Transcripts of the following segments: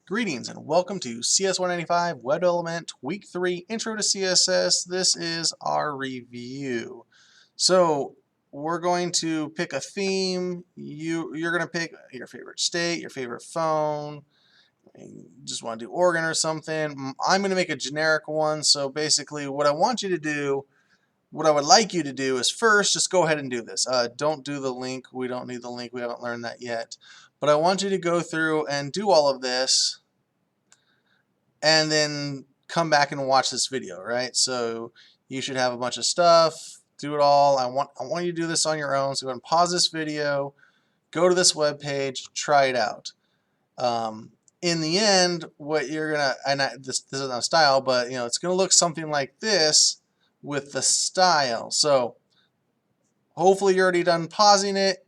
Greetings and welcome to CS195 Web Development Week 3 Intro to CSS. This is our review. So we're going to pick a theme. You're going to pick your favorite state, your favorite phone. You just want to do Oregon or something. I'm going to make a generic one. So basically what I want you to do, what I would like you to do is first just go ahead and do this. Don't do the link. We don't need the link. We haven't learned that yet. But I want you to go through and do all of this and then come back and watch this video, right? So you should have a bunch of stuff, do it all. I want you to do this on your own. So go ahead and pause this video, go to this web page, try it out. In the end, what you're gonna, this is not a style, but it's gonna look something like this with the style. So hopefully you're already done pausing it.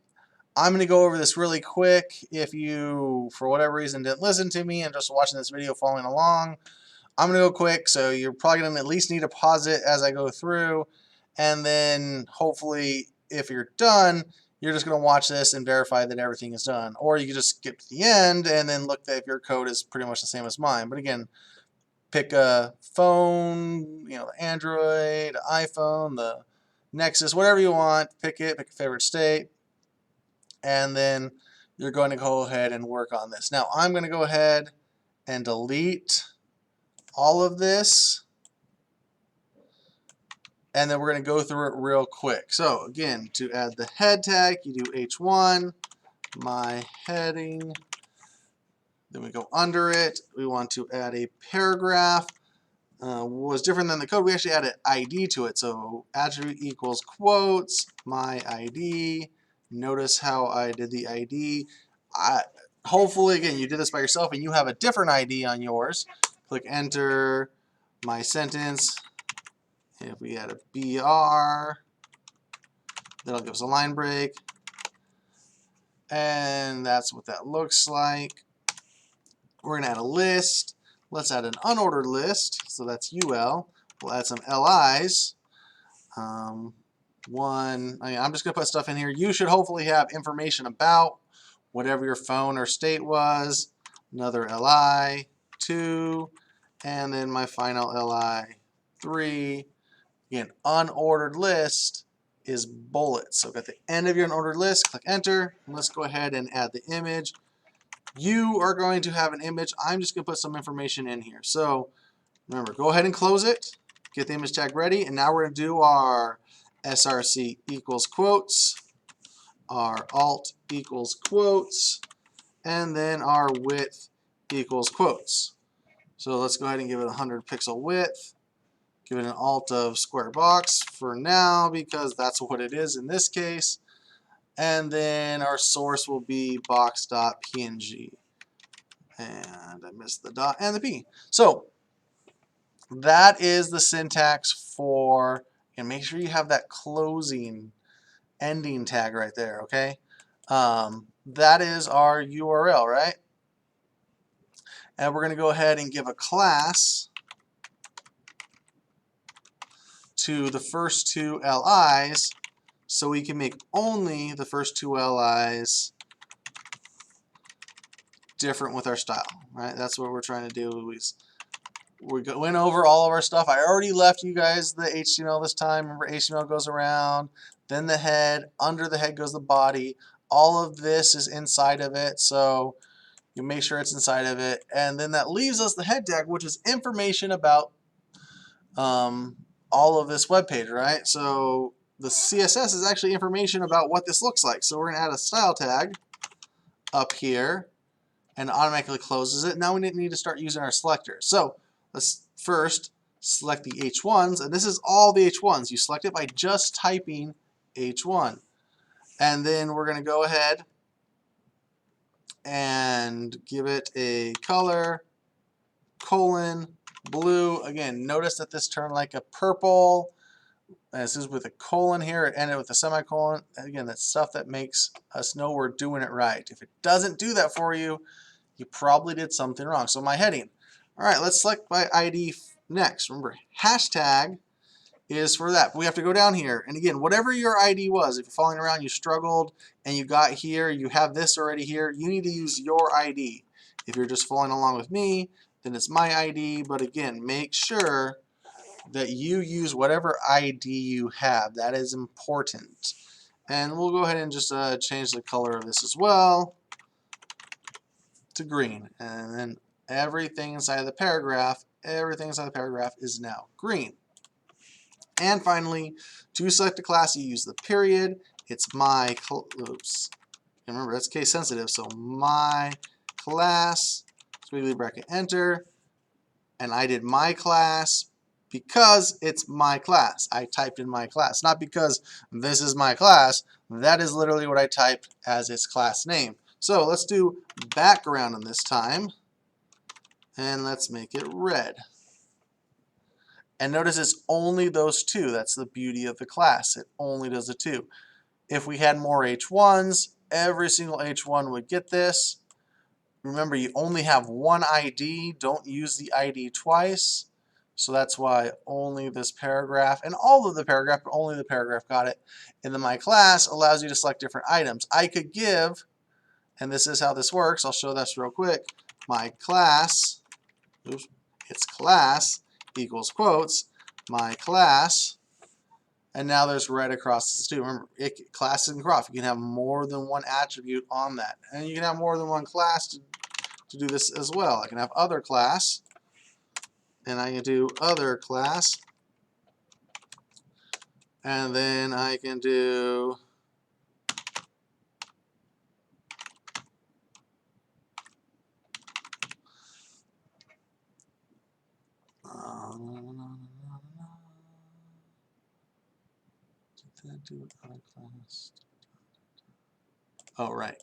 I'm going to go over this really quick. If you, for whatever reason, didn't listen to me and just watching this video following along, I'm going to go quick. So you're probably going to at least need to pause it as I go through. And then hopefully, if you're done, you're just going to watch this and verify that everything is done. Or you can just skip to the end and then look if your code is pretty much the same as mine. But again, pick a phone, the Android, the iPhone, the Nexus, whatever you want. Pick it, pick a favorite state. And then you're going to go ahead and work on this. Now I'm going to go ahead and delete all of this, and then we're going to go through it real quick. So again, to add the head tag, you do H1, my heading, then we go under it. We want to add a paragraph. What was different than the code, we actually added ID to it. So attribute equals quotes, my ID. Notice how I did the ID. Hopefully, again, you did this by yourself and you have a different ID on yours. Click enter, my sentence. If we add a BR, that'll give us a line break. And that's what that looks like. We're going to add a list. Let's add an unordered list. So that's UL. We'll add some LIs. I'm just going to put stuff in here. You should hopefully have information about whatever your phone or state was. Another LI, 2, and then my final LI, 3. Again, unordered list is bullets. So at the end of your unordered list, click enter. And let's go ahead and add the image. You are going to have an image. I'm just going to put some information in here. So remember, go ahead and close it. Get the image tag ready. And now we're going to do our src equals quotes, our alt equals quotes, and then our width equals quotes. So let's go ahead and give it 100 pixel width. Give it an alt of square box for now because that's what it is in this case. And then our source will be box.png. And I missed the dot and the p. So that is the syntax for, and make sure you have that closing ending tag right there, okay? That is our URL, right? And we're going to go ahead and give a class to the first two LIs so we can make only the first two LIs different with our style, right? That's what we're trying to do. We went over all of our stuff. I already left you guys the HTML this time. Remember, HTML goes around, then the head, under the head goes the body. All of this is inside of it, so you make sure it's inside of it. And then that leaves us the head tag, which is information about all of this web page, right? So the CSS is actually information about what this looks like. So we're going to add a style tag up here and automatically closes it. Now we need to start using our selectors. So let's first select the H1s, and this is all the H1s. You select it by just typing H1. And then we're going to go ahead and give it a color, colon, blue. Again, notice that this turned like a purple. And this is with a colon here. It ended with a semicolon. Again, that's stuff that makes us know we're doing it right. If it doesn't do that for you, you probably did something wrong. So my heading. All right, let's select by ID next. Remember, hashtag is for that. We have to go down here. And again, whatever your ID was, if you're following around, you struggled, and you got here, you have this already here, you need to use your ID. If you're just following along with me, then it's my ID, but again, make sure that you use whatever ID you have. That is important. And we'll go ahead and just change the color of this as well to green. And then everything inside the paragraph is now green. And finally, to select a class, you use the period. It's my, oops, remember that's case sensitive, so my class, squiggly bracket, enter, and I did my class because it's my class. I typed in my class, not because this is my class. That is literally what I typed as its class name. So let's do background on this time, and let's make it red. And notice it's only those two. That's the beauty of the class. It only does the two. If we had more H1s, every single H1 would get this. Remember, you only have one ID. Don't use the ID twice. So that's why only this paragraph, and all of the paragraph, but only the paragraph got it. And then my class allows you to select different items. I could give, and this is how this works. I'll show this real quick. My class, oops, it's class equals quotes, my class, and now there's red across this too. Remember, class isn't cross. You can have more than one attribute on that. And you can have more than one class to do this as well. I can have other class, and I can do other class, and then I can do oh, right.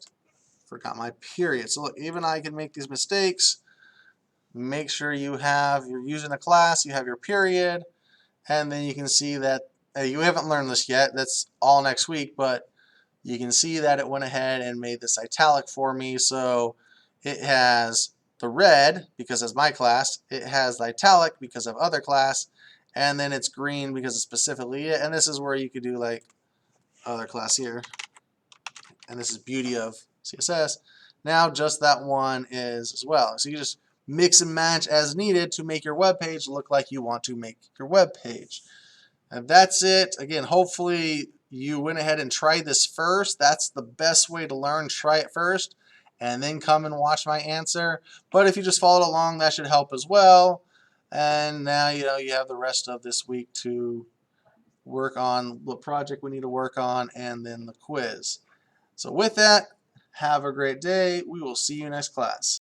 Forgot my period. So look, even I can make these mistakes. Make sure you're using a class, you have your period, and then you can see that you haven't learned this yet. That's all next week, but you can see that it went ahead and made this italic for me. So it has the red because it's my class, it has the italic because of other class, and then it's green because it's specifically it. And this is where you could do like other class here. And this is beauty of CSS. Now just that one is as well. So you just mix and match as needed to make your web page look like you want to make your web page. And that's it. Again, hopefully you went ahead and tried this first. That's the best way to learn. Try it first and then come and watch my answer. But if you just followed along, that should help as well. And now you have the rest of this week to work on what project we need to work on and then the quiz. So with that, have a great day. We will see you next class.